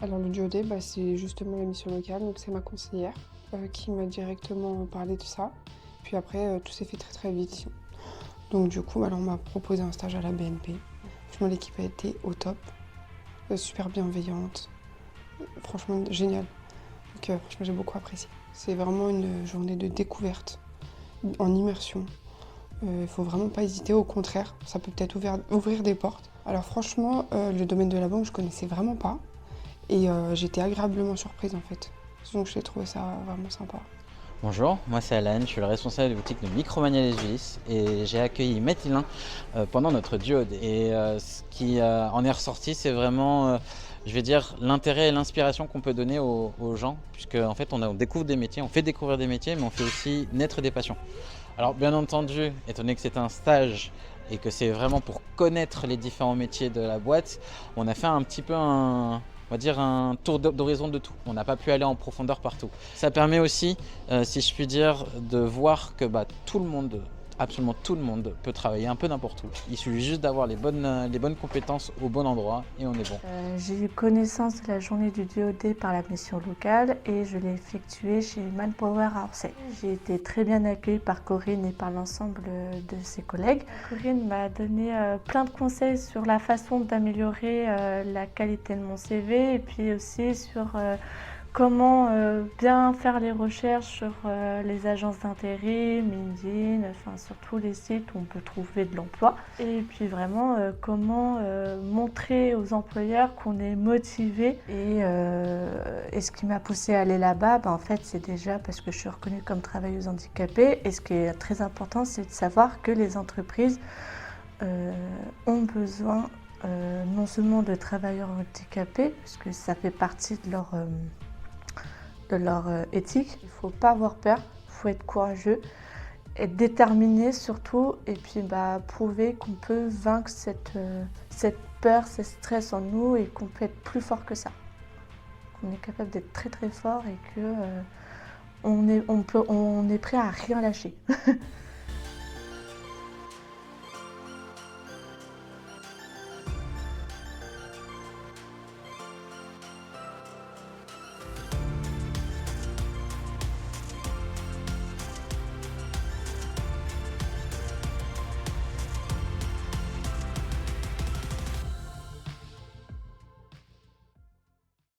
Alors le DOD, c'est justement la mission locale, donc c'est ma conseillère qui m'a directement parlé de ça. Puis après, tout s'est fait très très vite. Donc du coup, alors, on m'a proposé un stage à la BNP. Franchement, l'équipe a été au top, super bienveillante, franchement génial. Donc franchement, j'ai beaucoup apprécié. C'est vraiment une journée de découverte, en immersion. Il faut vraiment pas hésiter, au contraire, ça peut peut-être ouvrir des portes. Alors franchement, le domaine de la banque, je connaissais vraiment pas. Et j'étais agréablement surprise en fait. Donc j'ai trouvé ça vraiment sympa. Bonjour, moi c'est Alan, je suis le responsable de boutique de Micromania Les Ulis et j'ai accueilli Mathilin pendant notre duo. Et ce qui en est ressorti, c'est vraiment, je vais dire, l'intérêt et l'inspiration qu'on peut donner aux gens, puisque en fait on découvre des métiers, on fait découvrir des métiers, mais on fait aussi naître des passions. Alors bien entendu, étant donné que c'est un stage et que c'est vraiment pour connaître les différents métiers de la boîte, on a fait un petit peu on va dire un tour d'horizon de tout. On n'a pas pu aller en profondeur partout. Ça permet aussi, si je puis dire, de voir que tout le monde, absolument tout le monde peut travailler un peu n'importe où. Il suffit juste d'avoir les bonnes compétences au bon endroit et on est bon. J'ai eu connaissance de la journée du DOD par la mission locale et je l'ai effectuée chez Manpower à Orsay. J'ai été très bien accueillie par Corinne et par l'ensemble de ses collègues. Corinne m'a donné plein de conseils sur la façon d'améliorer la qualité de mon CV et puis aussi sur comment bien faire les recherches sur les agences d'intérim, LinkedIn, enfin sur tous les sites où on peut trouver de l'emploi. Et puis vraiment comment montrer aux employeurs qu'on est motivé. Et ce qui m'a poussée à aller là-bas, en fait, c'est déjà parce que je suis reconnue comme travailleuse handicapée. Et ce qui est très important, c'est de savoir que les entreprises ont besoin non seulement de travailleurs handicapés, parce que ça fait partie de leur éthique. Il ne faut pas avoir peur, il faut être courageux, être déterminé surtout, et puis prouver qu'on peut vaincre cette peur, ce stress en nous et qu'on peut être plus fort que ça. Qu'on est capable d'être très très fort et que on est prêt à rien lâcher.